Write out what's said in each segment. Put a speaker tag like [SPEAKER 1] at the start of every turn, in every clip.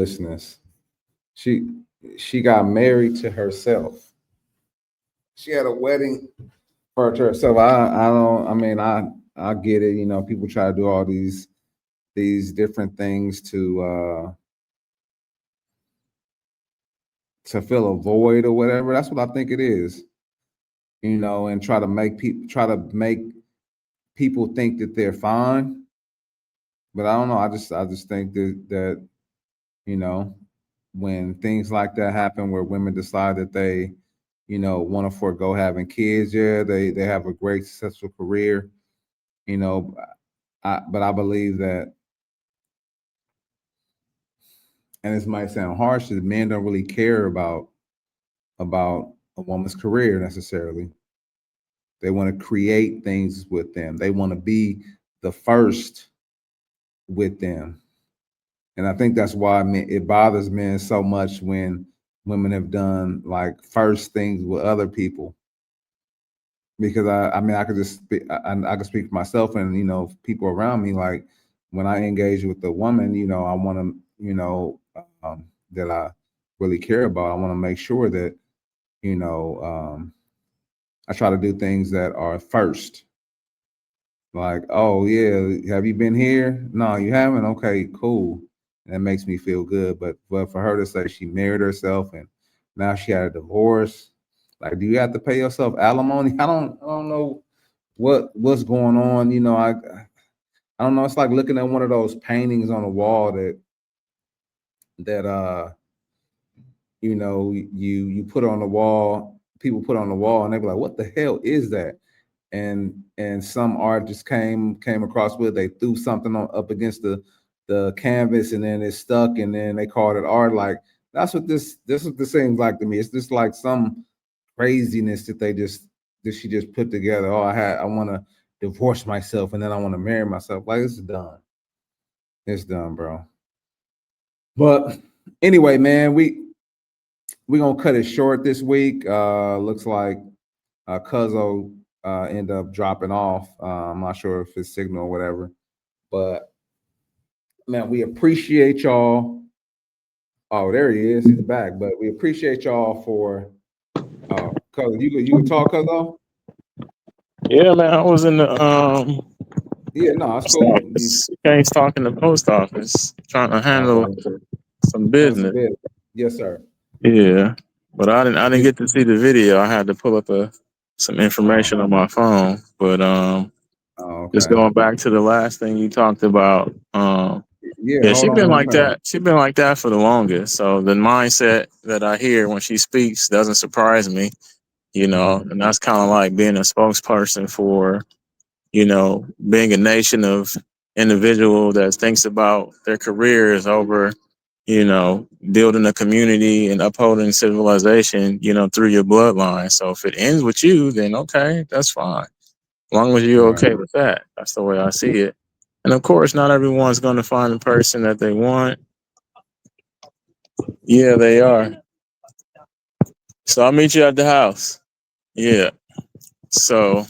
[SPEAKER 1] Listeners, she she got married to herself. She had a wedding for herself. I don't. I mean, I get it. You know, people try to do all these different things to fill a void or whatever. That's what I think it is. You know, and try to make people think that they're fine. But I don't know. I just think that you know, when things like that happen where women decide that they, want to forego having kids, yeah, they have a great successful career, you know, but I believe that, and this might sound harsh, that men don't really care about a woman's career necessarily. They want to create things with them. They want to be the first with them. And I think that's why it bothers men so much when women have done like first things with other people. Because I mean, I could just I could speak for myself and people around me. Like when I engage with a woman, I want to, that I really care about. I want to make sure that you know I try to do things that are first. Like, oh yeah, have you been here? No, you haven't. Okay, cool. And that makes me feel good. But for her to say she married herself and now she had a divorce, like, do you have to pay yourself alimony? I don't know what's going on. I don't know. It's like looking at one of those paintings on a wall that you put on the wall, people put on the wall, and they be like, what the hell is that? And some artists came across with it. They threw something up against the canvas, and then it stuck, and then they called it art. Like that's what this what this seems like to me. It's just like some craziness that she just put together. Oh, I want to divorce myself, and then I want to marry myself. Like it's done. It's done, bro. But anyway, man, we gonna cut it short this week. Looks like Cuzzo end up dropping off. I'm not sure if it's signal or whatever, but man, we appreciate y'all. Oh, there he is. He's back. But we appreciate y'all for Cuzzo. You could talk, Cuzzo?
[SPEAKER 2] Yeah, man, I was in the
[SPEAKER 1] Yeah, no, it's
[SPEAKER 2] post
[SPEAKER 1] cool.
[SPEAKER 2] office. Case talking to the post office, trying to handle
[SPEAKER 1] Okay.
[SPEAKER 2] some
[SPEAKER 1] Hands a
[SPEAKER 2] business.
[SPEAKER 1] bit. Yes, sir.
[SPEAKER 2] Yeah, but I didn't
[SPEAKER 1] Yeah.
[SPEAKER 2] get to see the video. I had to pull up some
[SPEAKER 1] Oh,
[SPEAKER 2] information on my phone. But
[SPEAKER 1] oh,
[SPEAKER 2] just
[SPEAKER 1] okay.
[SPEAKER 2] going back to the last thing you talked about.
[SPEAKER 1] Yeah,
[SPEAKER 2] Yeah,
[SPEAKER 1] hold
[SPEAKER 2] she
[SPEAKER 1] on
[SPEAKER 2] been
[SPEAKER 1] one
[SPEAKER 2] like
[SPEAKER 1] second.
[SPEAKER 2] that. She been like that for the longest. So the mindset that I hear when she speaks doesn't surprise me.
[SPEAKER 1] Mhm.
[SPEAKER 2] And that's kind of like being a spokesperson for being a nation of individual that thinks about their careers over, building a community and upholding civilization, through your bloodline. So if it ends with you, then okay, that's fine. As long as you're
[SPEAKER 1] Right.
[SPEAKER 2] okay with that. That's the way I see it. And of course, not everyone's going to find the person that they want. Yeah, they are. So I'll meet you at the house. Yeah. So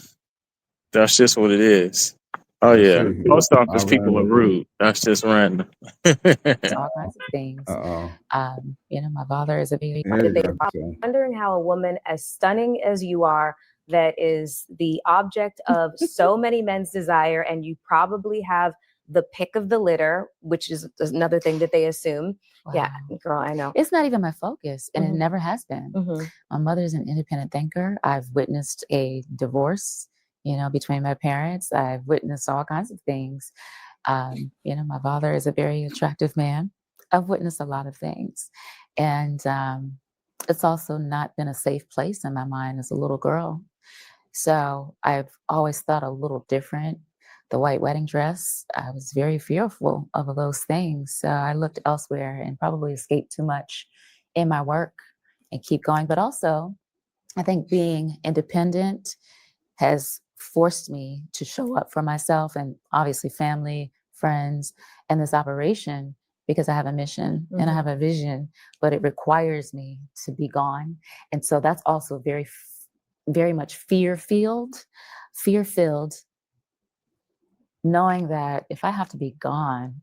[SPEAKER 2] that's just what it is. Oh
[SPEAKER 1] I
[SPEAKER 2] yeah,
[SPEAKER 1] see.
[SPEAKER 2] post office
[SPEAKER 1] All
[SPEAKER 2] people
[SPEAKER 1] right.
[SPEAKER 2] are rude. That's just random.
[SPEAKER 3] All kinds of things.
[SPEAKER 1] Uh-oh.
[SPEAKER 3] My father is a very
[SPEAKER 1] There
[SPEAKER 4] that
[SPEAKER 1] you
[SPEAKER 4] they
[SPEAKER 1] go.
[SPEAKER 4] are
[SPEAKER 1] So,
[SPEAKER 4] wondering how a woman as stunning as you are, that is the object of so many men's desire, and you probably have the pick of the litter, which is another thing that they assume. Yeah,
[SPEAKER 3] wow.
[SPEAKER 4] girl, I know.
[SPEAKER 3] It's not even my focus, and it
[SPEAKER 4] Mhm.
[SPEAKER 3] never has been.
[SPEAKER 4] Mhm.
[SPEAKER 3] My mother's an independent thinker. I've witnessed a divorce, between my parents. I've witnessed all kinds of things. My father is a very attractive man. I've witnessed a lot of things. And it's also not been a safe place in my mind as a little girl. So I've always thought a little different. The white wedding dress, I was very fearful of those things. So I looked elsewhere and probably escaped too much in my work and keep going. But also, I think being independent has forced me to show up for myself and obviously family, friends, and this operation because I have a mission and I have a vision, but it requires me to be gone. And so that's also very much fear filled, knowing that if I have to be gone,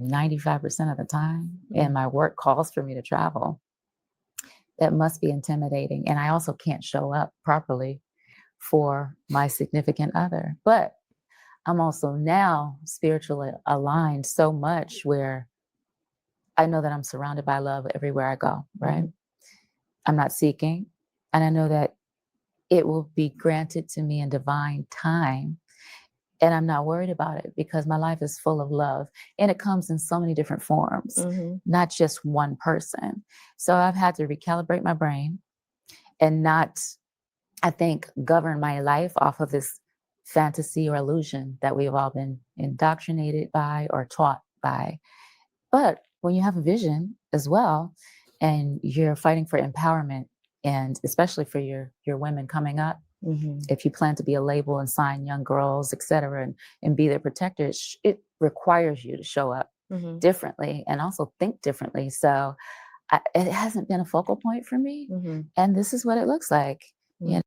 [SPEAKER 3] 95% of the time, and my work calls for me to travel. That must be intimidating. And I also can't show up properly for my significant other. But I'm also now spiritually aligned so much where I know that I'm surrounded by love everywhere I go, right? I'm not seeking. And I know that it will be granted to me in divine time. And I'm not worried about it because my life is full of love and it comes in so many different forms, not just one person. So I've had to recalibrate my brain and not, I think, govern my life off of this fantasy or illusion that we've all been indoctrinated by or taught by. But when you have a vision as well, and you're fighting for empowerment, and especially for your women coming up, if you plan to be a label and sign young girls, et cetera, and be their protector, it requires you to show up differently and also think differently. So it hasn't been a focal point for me. And this is what it looks like. You know?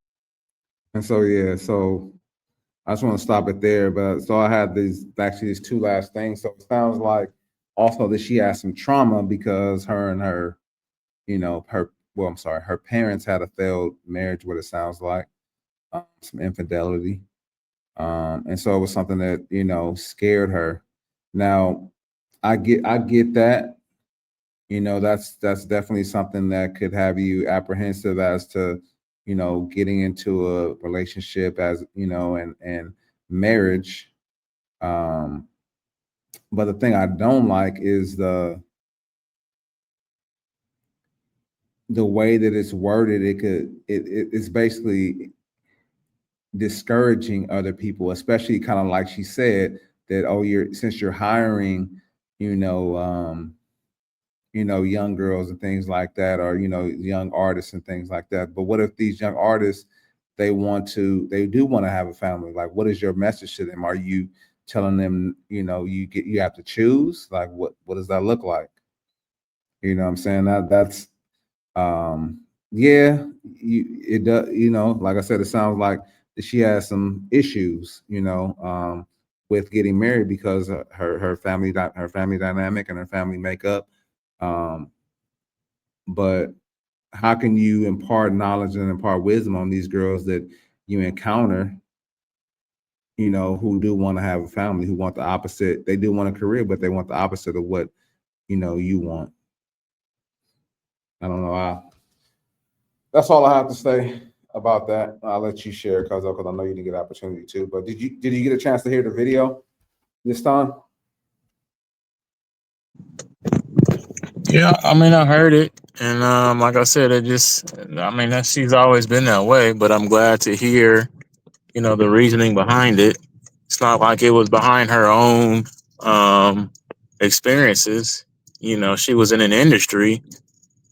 [SPEAKER 1] And so, yeah, so I just want to stop it there. But so I had these two last things. So it sounds like also that she has some trauma because her parents had a failed marriage, what it sounds like, some infidelity. And so it was something that, scared her. Now, I get that, that's definitely something that could have you apprehensive as to, getting into a relationship as, and marriage. But the thing I don't like is the way that it's worded. It's basically discouraging other people, especially kind of like she said that, since you're hiring, young girls and things like that, or, young artists and things like that. But what if these young artists, they do want to have a family? Like, what is your message to them? Are you telling them, you have to choose? Like, what does that look like? You know what I'm saying? That's it does, like I said, it sounds like she has some issues, with getting married because of her family dynamic and her family makeup. But how can you impart knowledge and impart wisdom on these girls that you encounter, who do want to have a family, who want the opposite? They do want a career, but they want the opposite of what, you want. I don't know. That's all I have to say about that. I'll let you share, because I know you didn't get an opportunity to. But did you get a chance to hear the video this time?
[SPEAKER 2] Yeah, I mean, I heard it, and like I said, she's always been that way. But I'm glad to hear, the reasoning behind it. It's not like it was behind her own experiences. She was in an industry,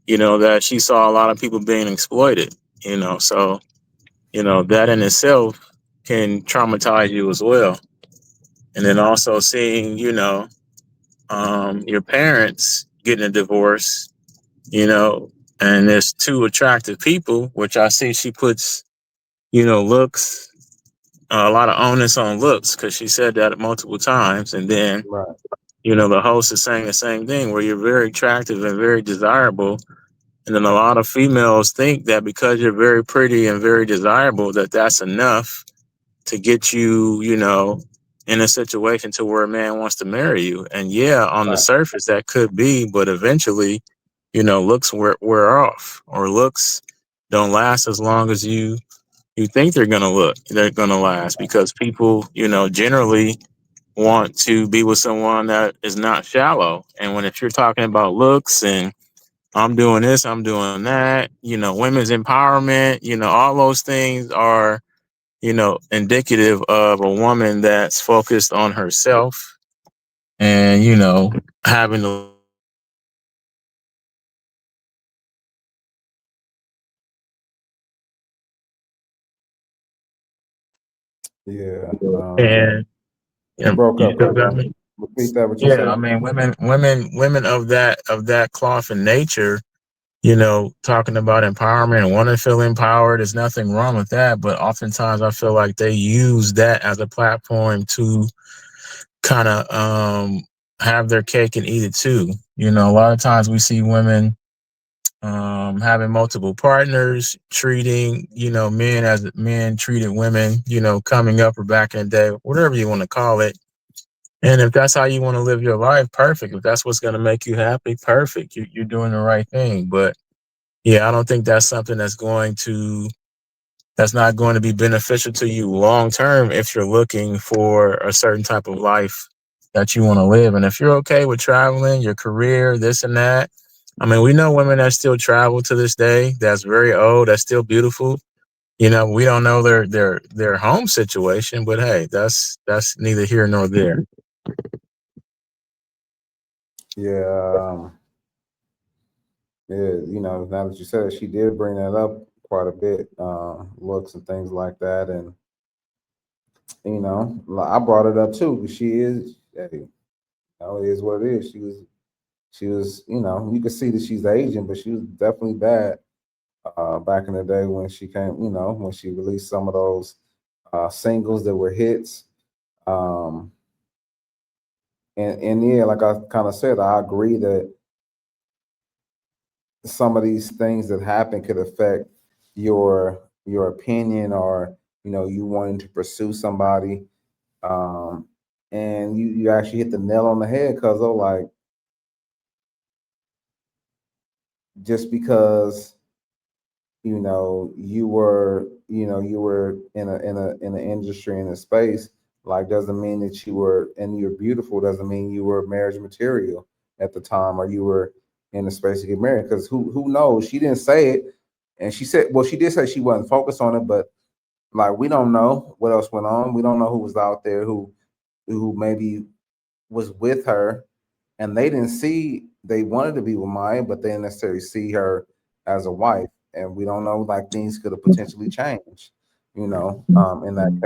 [SPEAKER 2] that she saw a lot of people being exploited. So that in itself can traumatize you as well. And then also seeing, your parents getting a divorce, and there's two attractive people, which I see she puts, looks, a lot of onus on looks, because she said that multiple times. And then,
[SPEAKER 1] Right.
[SPEAKER 2] the host is saying the same thing, where you're very attractive and very desirable. And then a lot of females think that because you're very pretty and very desirable, that's enough to get you, in a situation to where a man wants to marry you. And yeah, on the surface that could be, but eventually, looks wear off, or looks don't last as long as you think they're gonna last, because people, generally want to be with someone that is not shallow. And if you're talking about looks and I'm doing this, I'm doing that, women's empowerment, all those things are, indicative of a woman that's focused on herself and, having to.
[SPEAKER 1] Yeah.
[SPEAKER 2] And
[SPEAKER 1] It broke up.
[SPEAKER 2] me?
[SPEAKER 1] Repeat that, what you said.
[SPEAKER 2] I mean, women of that cloth and nature, talking about empowerment and wanting to feel empowered. There's nothing wrong with that. But oftentimes I feel like they use that as a platform to kind of have their cake and eat it too. You know, a lot of times we see women having multiple partners, treating, you know, men as men treated women, you know, coming up or back in the day, whatever you want to call it. And if that's how you want to live your life, perfect. If that's what's going to make you happy, perfect. You're doing the right thing. But yeah, I don't think that's something that's not going to be beneficial to you long term if you're looking for a certain type of life that you want to live. And if you're okay with traveling, your career, this and that, I mean, we know women that still travel to this day. That's very old. That's still beautiful. You know, we don't know their home situation, but hey, that's neither here nor there.
[SPEAKER 1] Yeah, yeah. You know, now that you said it, she did bring that up quite a bit, looks and things like that, and you know, I brought it up too because she is. Hey, you know, it is what it is. She was. You know, you could see that she's aging, but she was definitely bad back in the day when she came. You know, when she released some of those singles that were hits. Um, and yeah, like I kind of said, I agree that some of these things that happen could affect your opinion, or you know, you wanting to pursue somebody. Um, and you actually hit the nail on the head, because like, just because you were in an industry, in a space, like, doesn't mean that you were, and you're beautiful, doesn't mean you were marriage material at the time, or you were in the space to get married. Because who knows? She didn't say it, and she said, well, she did say she wasn't focused on it, but like, we don't know what else went on. We don't know who was out there, who maybe was with her, and they didn't see, they wanted to be with Maya, but they didn't necessarily see her as a wife. And we don't know, like, things could have potentially changed, in that case.